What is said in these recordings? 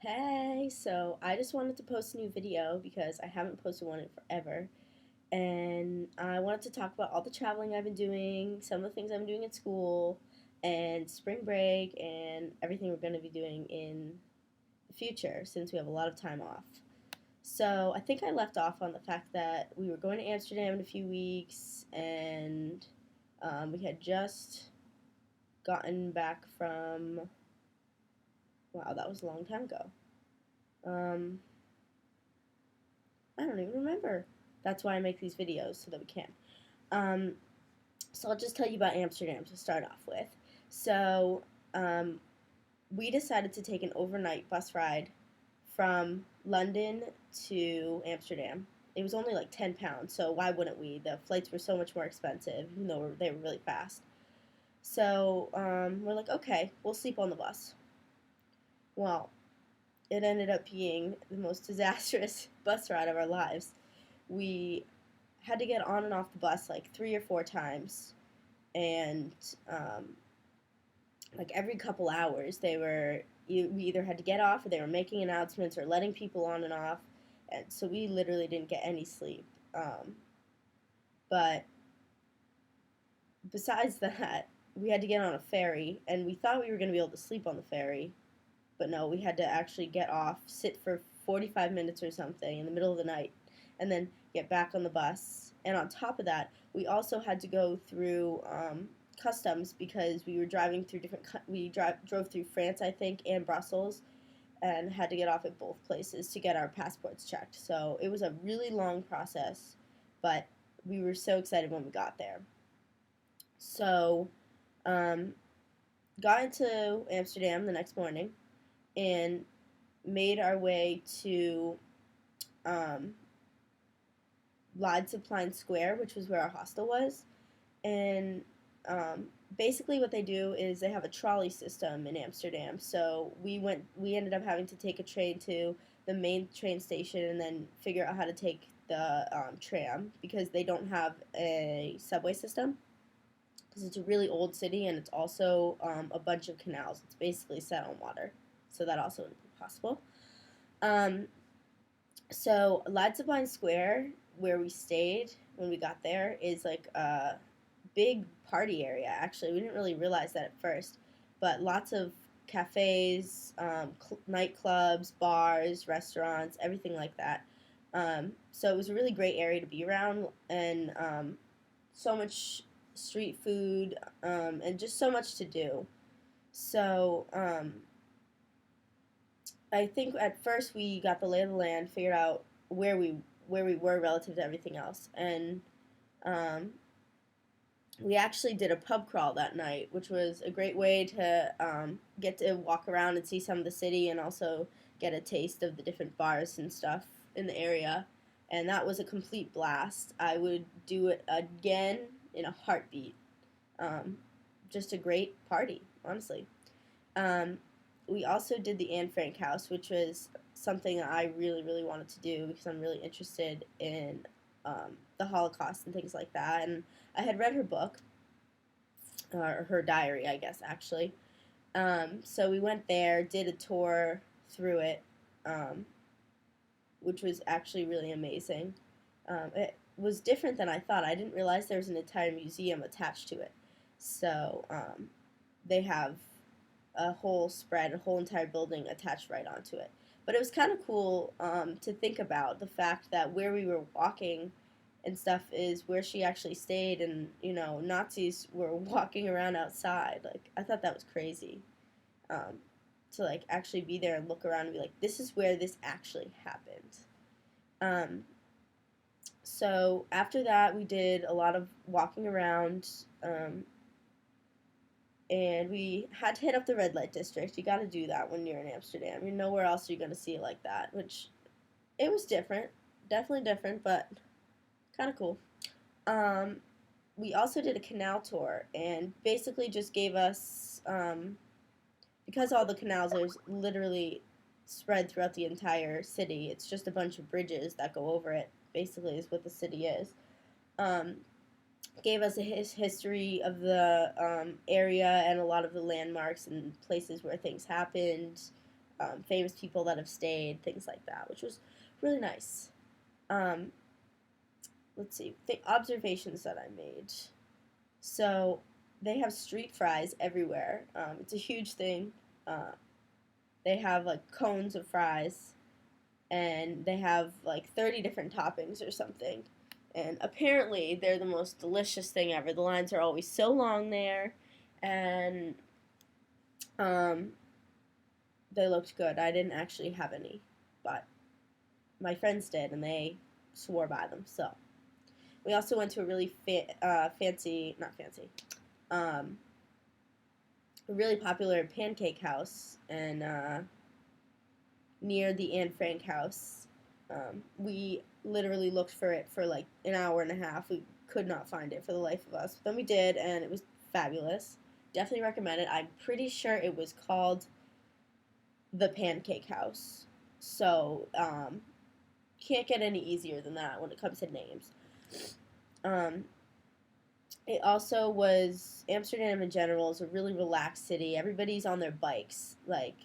Hey, so I just wanted to post a new video because I haven't posted one in forever. And I wanted to talk about all the traveling I've been doing, some of the things I'm doing at school, and spring break, and everything we're going to be doing in the future since we have a lot of time off. So I think I left off on the fact that we were going to Amsterdam in a few weeks, and we had just gotten back from, wow, that was a long time ago. Um, I don't even remember. That's why I make these videos so that we can. Um, so I'll just tell you about Amsterdam to start off with. So um, we decided to take an overnight bus ride from London to Amsterdam. It was only like £10, so why wouldn't we? The flights were so much more expensive, even though they were really fast. So we're like, okay, we'll sleep on the bus. Well, it ended up being the most disastrous bus ride of our lives. We had to get on and off the bus like 3 or 4 times, and um, like every couple hours, we either had to get off or they were making announcements or letting people on and off, and so we literally didn't get any sleep. But besides that, we had to get on a ferry, and we thought we were going to be able to sleep on the ferry, but no, we had to actually get off, sit for 45 minutes or something in the middle of the night, and then get back on the bus. And on top of that, we also had to go through customs because we were driving through drove through France, I think, and Brussels, and had to get off at both places to get our passports checked. So it was a really long process, but we were so excited when we got there. So, um, got into Amsterdam the next morning and made our way to um, Leidseplein Square, which was where our hostel was. And basically, what they do is they have a trolley system in Amsterdam. So we ended up having to take a train to the main train station and then figure out how to take the tram because they don't have a subway system because it's a really old city and it's also a bunch of canals. It's basically set on water, so that also wouldn't be possible. Um, so Leidseplein Square, where we stayed when we got there, is like a big party area. Actually, we didn't really realize that at first, but lots of cafes, nightclubs, bars, restaurants, everything like that. So it was a really great area to be around, and so much street food, and just so much to do. So I think at first we got the lay of the land, figured out where we were relative to everything else, and um, we actually did a pub crawl that night, which was a great way to get to walk around and see some of the city, and also get a taste of the different bars and stuff in the area. And that was a complete blast. I would do it again in a heartbeat. Um, just a great party, honestly. Um, we also did the Anne Frank house, which was something I really, really wanted to do because I'm really interested in the Holocaust and things like that. And I had read her book, or her diary, I guess, actually. So we went there, did a tour through it, um, which was actually really amazing. It was different than I thought. I didn't realize there was an entire museum attached to it. So they have a whole spread, a whole entire building attached right onto it. But it was kind of cool to think about the fact that where we were walking and stuff is where she actually stayed, and Nazis were walking around outside. Like I thought that was crazy um, to like actually be there and look around and be like, this is where this actually happened. Um, so after that, we did a lot of walking around. And we had to hit up the red light district. You got to do that when you're in Amsterdam. You're nowhere else you're going to see it like that, which it was different, definitely different, but kind of cool. Um, we also did a canal tour and basically just gave us because all the canals are literally spread throughout the entire city. It's just a bunch of bridges that go over it. Basically, is what the city is. Um, Gave us a history of the area and a lot of the landmarks and places where things happened. famous people that have stayed, things like that, which was really nice. Um, let's see, the observations that I made. So they have street fries everywhere. It's a huge thing. Uh, they have like cones of fries, and they have like 30 different toppings or something. And apparently, they're the most delicious thing ever. The lines are always so long there, and um, they looked good. I didn't actually have any, but my friends did, and they swore by them. So we also went to a really fancy, not fancy, um, a really popular pancake house, and near the Anne Frank house. We literally looked for it for like an hour and a half. We could not find it for the life of us. But then we did, and it was fabulous. Definitely recommend it. I'm pretty sure it was called the Pancake House. So, can't get any easier than that when it comes to names. Um, it also was Amsterdam in general is a really relaxed city. Everybody's on their bikes, like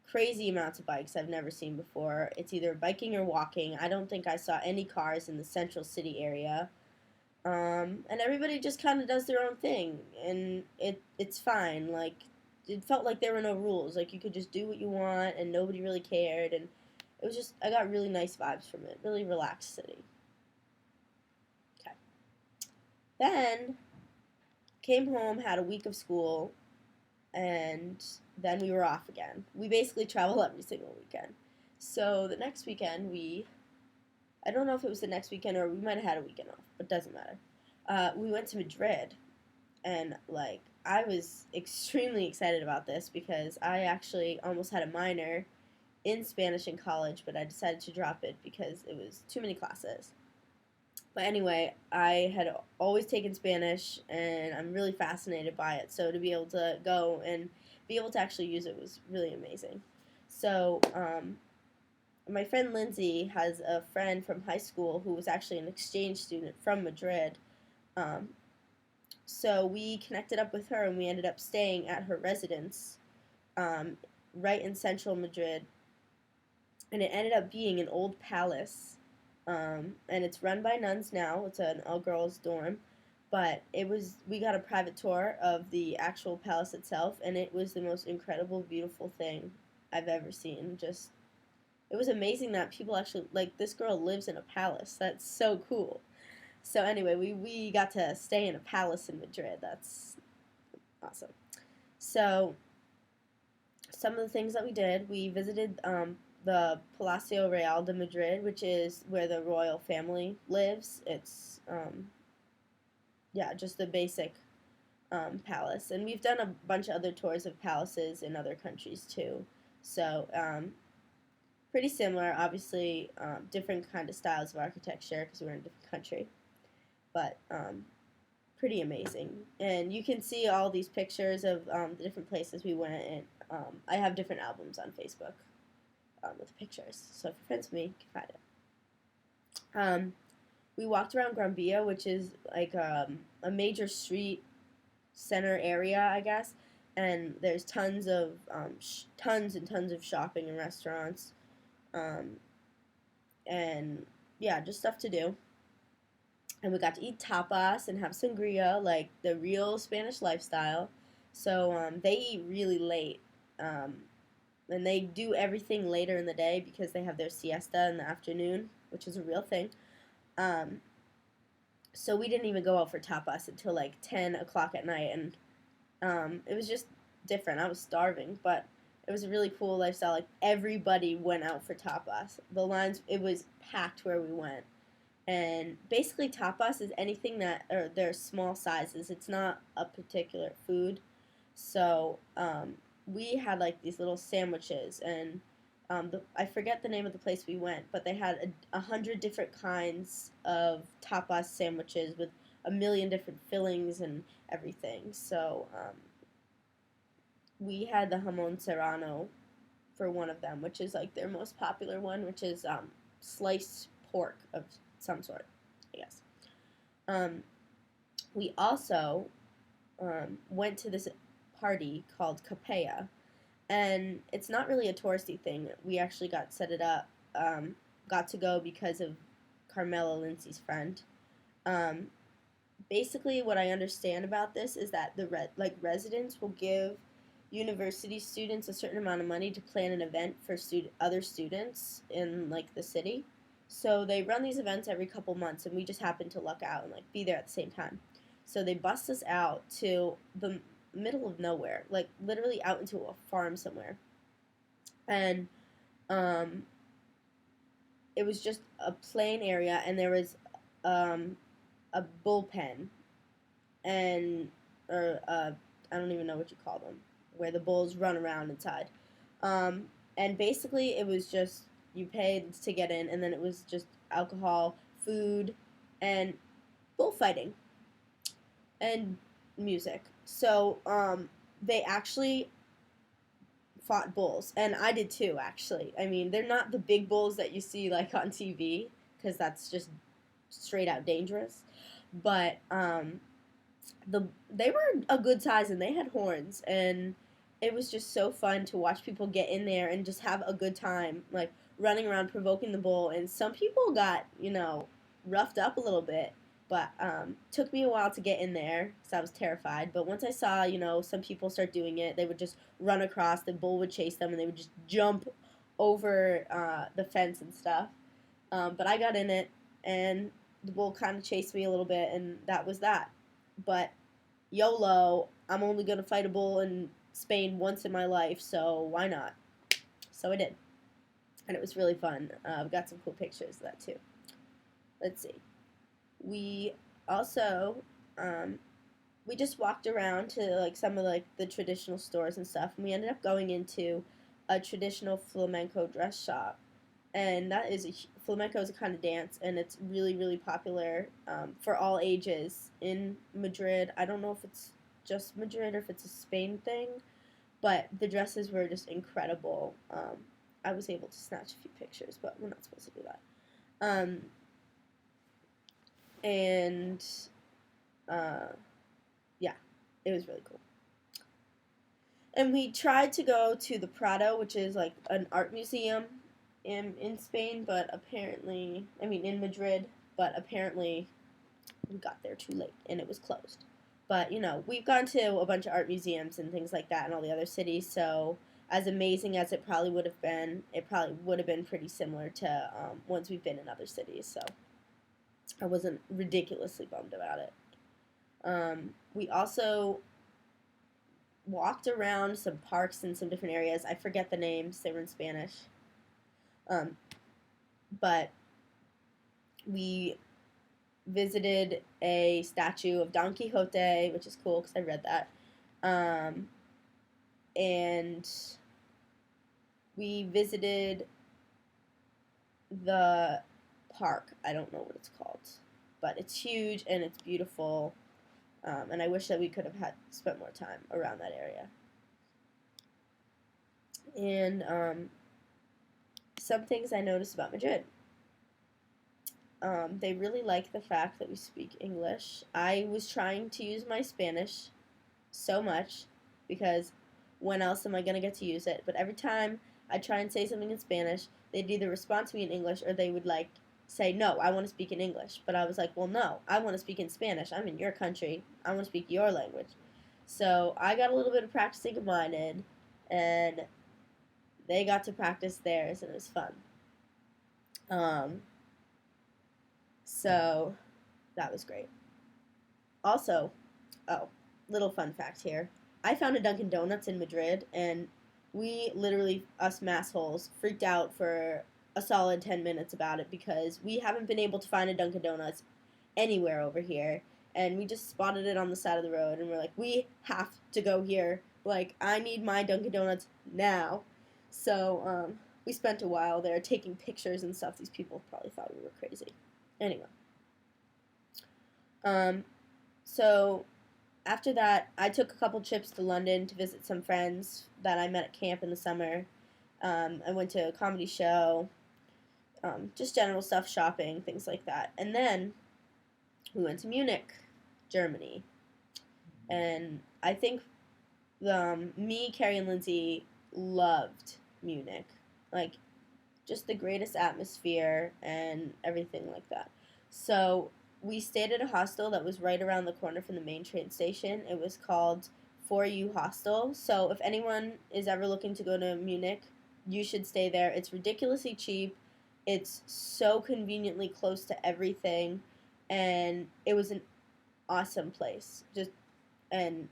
crazy amounts of bikes I've never seen before. It's either biking or walking. I don't think I saw any cars in the central city area. And everybody just kind of does their own thing, and it's fine. Like it felt like there were no rules. Like you could just do what you want, and nobody really cared. And it was just I got really nice vibes from it. Really relaxed city. Okay. Then came home, had a week of school, and then we were off again. We basically travel every single weekend. So the next weekend, I don't know if it was the next weekend or we might have had a weekend off, but doesn't matter. We went to Madrid, and like I was extremely excited about this because I actually almost had a minor in Spanish in college, but I decided to drop it because it was too many classes. But anyway, I had always taken Spanish, and I'm really fascinated by it. So to be able to go and be able to actually use it was really amazing. So my friend Lindsay has a friend from high school who was actually an exchange student from Madrid. Um, so we connected up with her, and we ended up staying at her residence um, right in central Madrid. And it ended up being an old palace, and it's run by nuns now. It's an all-girls dorm, but we got a private tour of the actual palace itself, and it was the most incredible, beautiful thing I've ever seen. Just it was amazing that people actually like this girl lives in a palace. That's so cool. So anyway, we got to stay in a palace in Madrid. That's awesome. So some of the things that we did, we visited the Palacio Real de Madrid, which is where the royal family lives. It's yeah, just the basic palace, and we've done a bunch of other tours of palaces in other countries too. So pretty similar, obviously different kind of styles of architecture because we're in a different country, but pretty amazing. And you can see all these pictures of the different places we went, and I have different albums on Facebook with pictures. So if you're friends with me, you can find it. We walked around Gran Via, which is like a major street center area, I guess, and there's tons and tons of shopping and restaurants, um, and yeah, just stuff to do. And we got to eat tapas and have sangria, like the real Spanish lifestyle. So they eat really late, um, and they do everything later in the day because they have their siesta in the afternoon, which is a real thing. Um, so we didn't even go out for tapas until like 10 o'clock at night, and it was just different. I was starving, but it was a really cool lifestyle. Like everybody went out for tapas. The lines, it was packed where we went. And basically, tapas is anything that, or they're small sizes. It's not a particular food. So we had like these little sandwiches, and I forget the name of the place we went, but they had 100 different kinds of tapas sandwiches with a million different fillings and everything. So we had the jamon serrano for one of them, which is like their most popular one, which is sliced pork of some sort, I guess. Um, we also went to this party called Capella, and it's not really a touristy thing. We actually got set it up, got to go because of Carmela Lindsay's friend. Um, Basically, what I understand about this is that residents will give university students a certain amount of money to plan an event for other students in like the city. So they run these events every couple months, and we just happen to luck out and like be there at the same time. So they bust us out to the middle of nowhere, like literally out into a farm somewhere, and um, it was just a plain area, and there was um, a bullpen and or I don't even know what you call them, where the bulls run around inside. Um, and basically, it was just you paid to get in, and then it was just alcohol, food, and bullfighting and music. So they actually fought bulls, and I did too. Actually, I mean, they're not the big bulls that you see like on TV because that's just straight out dangerous. But they were a good size and they had horns, and it was just so fun to watch people get in there and just have a good time, like running around provoking the bull. And some people got roughed up a little bit, but took me a while to get in there because I was terrified. But once I saw some people start doing it, they would just run across, the bull would chase them, and they would just jump over the fence and stuff. But I got in it, and the bull kind of chased me a little bit, and that was that. But YOLO, I'm only going to fight a bull in Spain once in my life, so why not? So I did. And it was really fun. I've got some cool pictures of that too. Let's see. We also, we just walked around to like some of like the traditional stores and stuff, and we ended up going into a traditional flamenco dress shop. And that is flamenco is a kind of dance, and it's really, really popular for all ages in Madrid. I don't know if it's just Madrid or if it's a Spain thing, but the dresses were just incredible. I was able to snatch a few pictures, but we're not supposed to do that. And yeah, it was really cool. And we tried to go to the Prado, which is like an art museum in Spain, but apparently, I mean, in Madrid, but apparently we got there too late and it was closed. But, we've gone to a bunch of art museums and things like that in all the other cities, so as amazing as it probably would have been, it probably would have been pretty similar to ones we've been in other cities, so I wasn't ridiculously bummed about it. We also walked around some parks in some different areas. I forget the names, they were in Spanish. But we visited a statue of Don Quixote, which is cool because I read that. And we visited the park. I don't know what it's called, but it's huge and it's beautiful. And I wish that we could have spent more time around that area. And some things I noticed about Madrid. They really like the fact that we speak English. I was trying to use my Spanish so much because when else am I going to get to use it? But every time I try and say something in Spanish, they'd either respond to me in English or they would like say, no, I want to speak in English. But I was like, well, no, I want to speak in Spanish. I'm in your country. I want to speak your language. So I got a little bit of practicing of mine in, and they got to practice theirs, and it was fun. So that was great. Also, little fun fact here. I found a Dunkin' Donuts in Madrid, and we literally, us massholes, freaked out for a solid 10 minutes about it because we haven't been able to find a Dunkin' Donuts anywhere over here. And we just spotted it on the side of the road, and we're like, we have to go here. Like, I need my Dunkin' Donuts now. So, we spent a while there taking pictures and stuff. These people probably thought we were crazy. Anyway. So after that, I took a couple trips to London to visit some friends that I met at camp in the summer. I went to a comedy show, just general stuff, shopping, things like that. And then we went to Munich, Germany. And I think me, Carrie, and Lindsay loved Munich. Like, just the greatest atmosphere and everything like that. So we stayed at a hostel that was right around the corner from the main train station. It was called For You Hostel. So if anyone is ever looking to go to Munich, you should stay there. It's ridiculously cheap. It's so conveniently close to everything, and it was an awesome place. Just and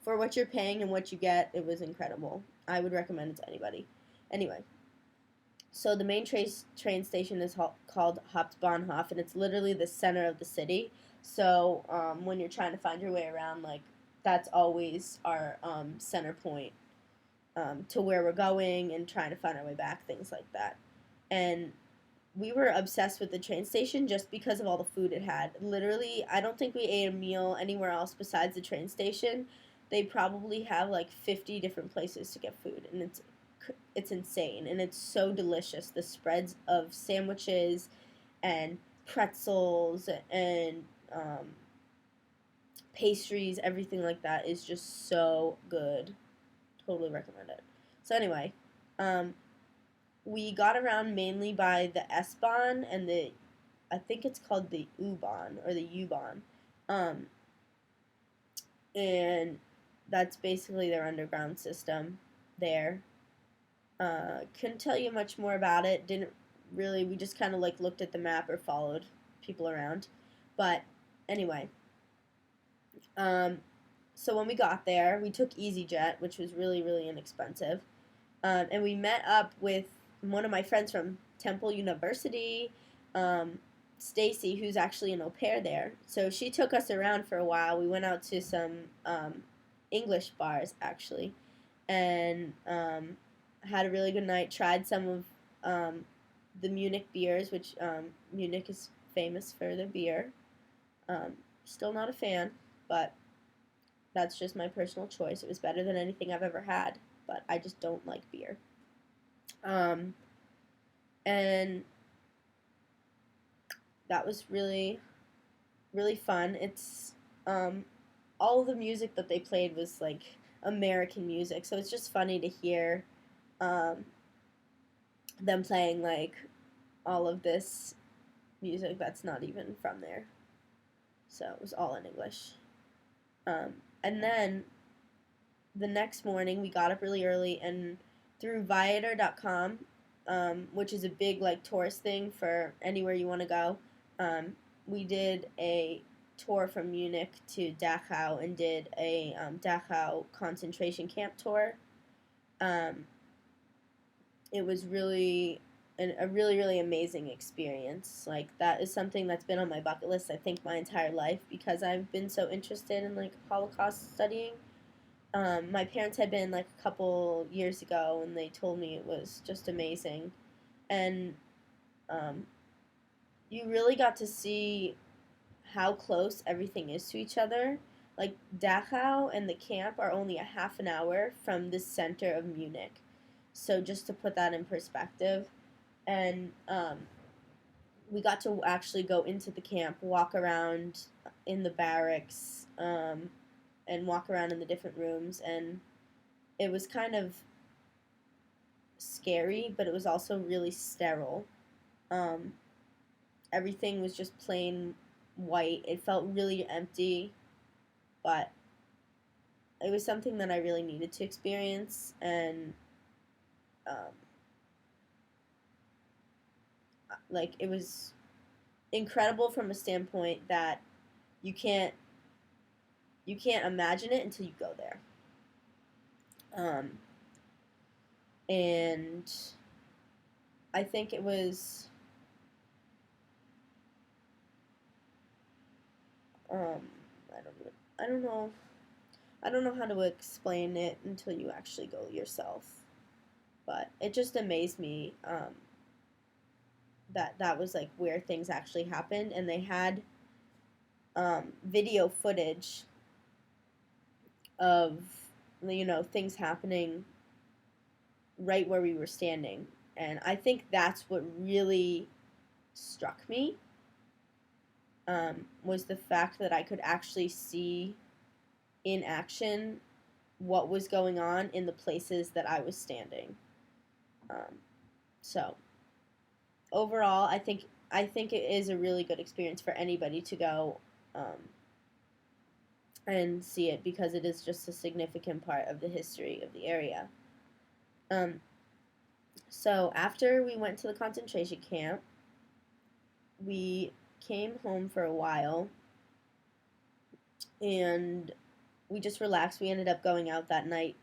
for what you're paying and what you get, it was incredible. I would recommend it to anybody. Anyway, so the main train station is called Hauptbahnhof, and it's literally the center of the city. So when you're trying to find your way around, like that's always our center point to where we're going and trying to find our way back, things like that. And we were obsessed with the train station just because of all the food it had. Literally, I don't think we ate a meal anywhere else besides the train station. They probably have like 50 different places to get food, and it's insane, and it's so delicious. The spreads of sandwiches and pretzels and pastries, everything like that is just so good. Totally recommend it. So anyway, we got around mainly by the S-Bahn and I think it's called the U-Bahn or the U-Bahn. And that's basically their underground system there. Couldn't tell you much more about it. Didn't really, we just kind of like looked at the map or followed people around. But anyway, so when we got there, we took EasyJet, which was really, really inexpensive. And we met up with one of my friends from Temple University, Stacy, who's actually an au pair there. So she took us around for a while. We went out to some English bars, actually, and had a really good night. Tried some of the Munich beers, which Munich is famous for their beer. Still not a fan, but that's just my personal choice. It was better than anything I've ever had, but I just don't like beer. And that was really, really fun. It's all of the music that they played was like American music, so it's just funny to hear them playing like all of this music that's not even from there. So it was all in English. And then the next morning we got up really early and through Viator.com, which is a big like tourist thing for anywhere you want to go, we did a tour from Munich to Dachau and did a Dachau concentration camp tour. It was really a really, really amazing experience. Like, that is something that's been on my bucket list, I think, my entire life because I've been so interested in, like, Holocaust studying. My parents had been, like, a couple years ago, and they told me it was just amazing. And you really got to see how close everything is to each other. Like, Dachau and the camp are only a half an hour from the center of Munich. So just to put that in perspective, and we got to actually go into the camp, walk around in the barracks, and walk around in the different rooms, and it was kind of scary, but it was also really sterile. Everything was just plain white. It felt really empty, but it was something that I really needed to experience, and like, it was incredible from a standpoint that you can't imagine it until you go there. And I think it was I don't know how to explain it until you actually go yourself. But it just amazed me that was like where things actually happened, and they had video footage of things happening right where we were standing, and I think that's what really struck me, was the fact that I could actually see in action what was going on in the places that I was standing. So overall, I think it is a really good experience for anybody to go and see it because it is just a significant part of the history of the area. Um, so after we went to the concentration camp, we came home for a while and we just relaxed. We ended up going out that night.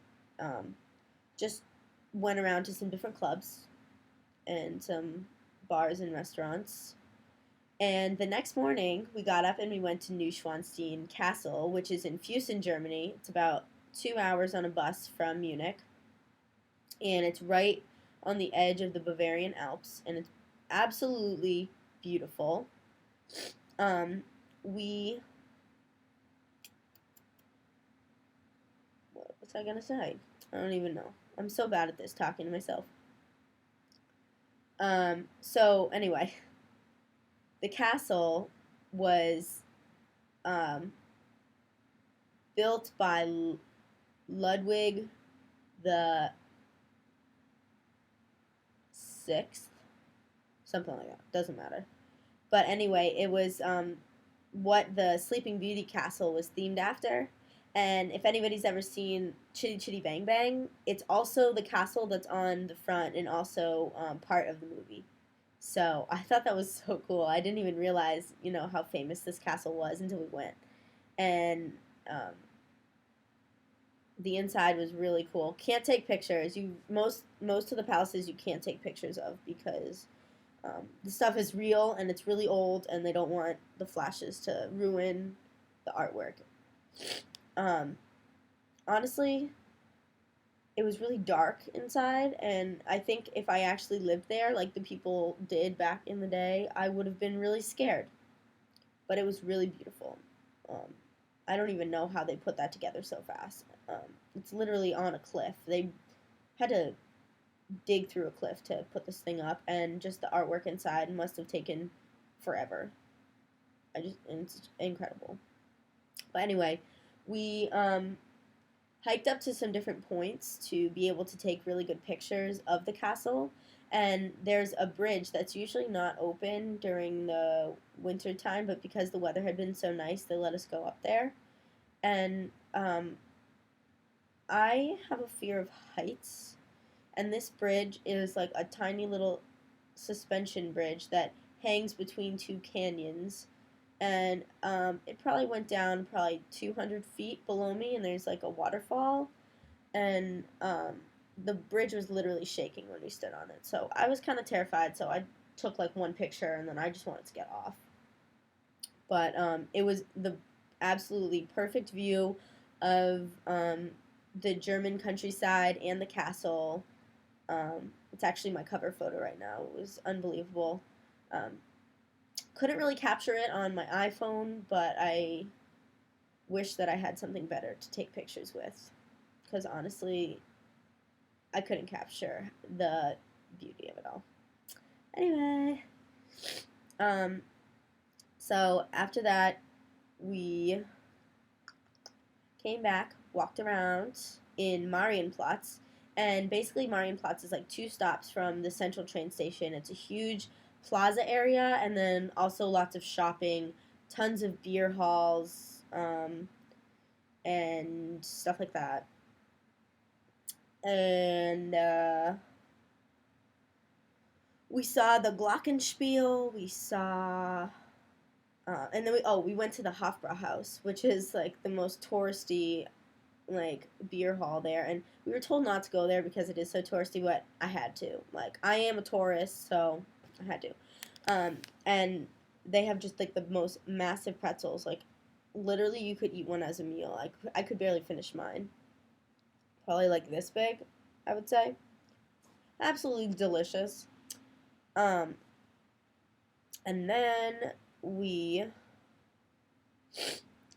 Just went around to some different clubs and some bars and restaurants. And the next morning, we got up and we went to Neuschwanstein Castle, which is in Fussen, Germany. It's about 2 hours on a bus from Munich. And it's right on the edge of the Bavarian Alps. And it's absolutely beautiful. We. What was I going to say? I don't even know. I'm so bad at this talking to myself. So, anyway. The castle was built by Ludwig the Sixth, something like that. Doesn't matter. But anyway, it was what the Sleeping Beauty castle was themed after. And if anybody's ever seen Chitty Chitty Bang Bang, it's also the castle that's on the front and also part of the movie. So I thought that was so cool. I didn't even realize, how famous this castle was until we went. And the inside was really cool. Can't take pictures. Most of the palaces you can't take pictures of because the stuff is real and it's really old, and they don't want the flashes to ruin the artwork. Honestly, it was really dark inside, and I think if I actually lived there, like the people did back in the day, I would have been really scared. But it was really beautiful. I don't even know how they put that together so fast. It's literally on a cliff. They had to dig through a cliff to put this thing up, and just the artwork inside must have taken forever. It's incredible. But anyway, we hiked up to some different points to be able to take really good pictures of the castle. And there's a bridge that's usually not open during the winter time, but because the weather had been so nice, they let us go up there. And I have a fear of heights, and this bridge is like a tiny little suspension bridge that hangs between two canyons. And it probably went down probably 200 feet below me, and there's like a waterfall. And the bridge was literally shaking when we stood on it. So I was kind of terrified, so I took like one picture, and then I just wanted to get off. But it was the absolutely perfect view of the German countryside and the castle. It's actually my cover photo right now. It was unbelievable. Couldn't really capture it on my iPhone, but I wish that I had something better to take pictures with, because honestly, I couldn't capture the beauty of it all. Anyway, so after that, we came back, walked around in Marienplatz, and basically Marienplatz is like 2 stops from the central train station. It's a huge plaza area, and then also lots of shopping, tons of beer halls, and stuff like that. And we saw the Glockenspiel. We saw, and then we went to the Hofbrauhaus, which is like the most touristy like beer hall there, and we were told not to go there because it is so touristy, but I had to. Like, I am a tourist, so I had to. And they have just like the most massive pretzels. Like, literally, you could eat one as a meal. I could barely finish mine. Probably like this big, I would say. Absolutely delicious. Um, and then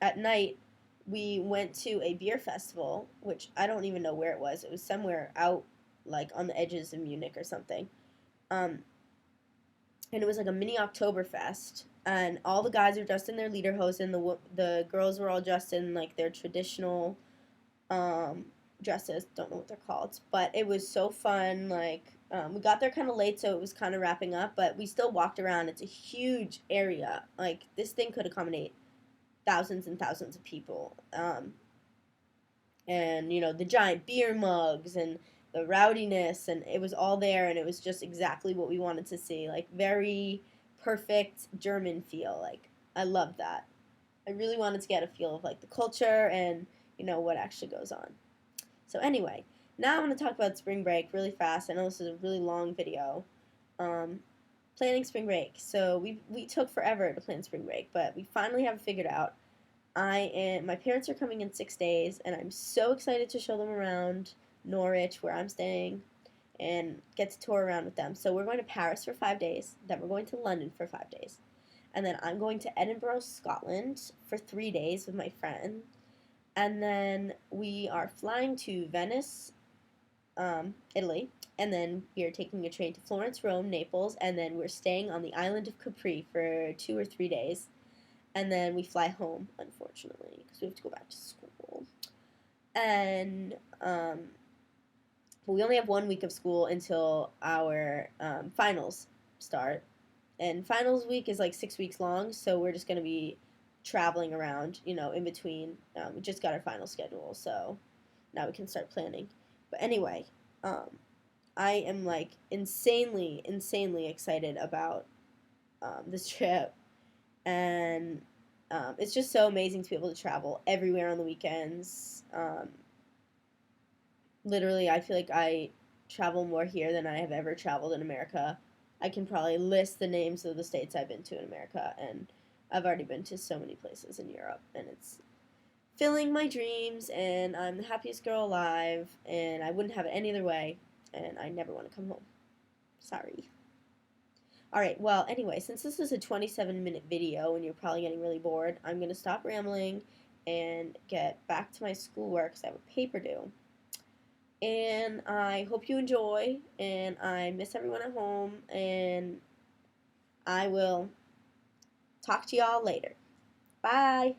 at night, we went to a beer festival, which I don't even know where it was. It was somewhere out, like, on the edges of Munich or something. And it was like a mini Oktoberfest. And all the guys were dressed in their lederhosen. The girls were all dressed in, like, their traditional dresses. Don't know what they're called, but it was so fun. Like we got there kind of late, so it was kind of wrapping up, but we still walked around. It's a huge area. Like this thing could accommodate thousands and thousands of people. And the giant beer mugs and the rowdiness, and it was all there, and it was just exactly what we wanted to see. Like very perfect German feel. Like I love that. I really wanted to get a feel of like the culture and what actually goes on. So anyway, now I want to talk about spring break really fast. I know this is a really long video. Um, Planning spring break. So we took forever to plan spring break, but we finally have it figured out. My parents are coming in 6 days, and I'm so excited to show them around Norwich, where I'm staying, and get to tour around with them. So we're going to Paris for 5 days. Then we're going to London for 5 days. And then I'm going to Edinburgh, Scotland for 3 days with my friend. And then we are flying to Venice, Italy. And then we are taking a train to Florence, Rome, Naples. And then we're staying on the island of Capri for 2 or 3 days. And then we fly home, unfortunately, because we have to go back to school. And but we only have 1 week of school until our finals start. And finals week is like 6 weeks long, so we're just going to be traveling around, in between. We just got our final schedule, so now we can start planning. But anyway, I am like insanely, insanely excited about this trip. And it's just so amazing to be able to travel everywhere on the weekends. Literally, I feel like I travel more here than I have ever traveled in America. I can probably list the names of the states I've been to in America, and I've already been to so many places in Europe, and it's filling my dreams, and I'm the happiest girl alive, and I wouldn't have it any other way, and I never want to come home. Sorry. Alright, well, anyway, since this is a 27-minute video and you're probably getting really bored, I'm going to stop rambling and get back to my schoolwork because I have a paper due. And I hope you enjoy, and I miss everyone at home, and I will talk to y'all later. Bye!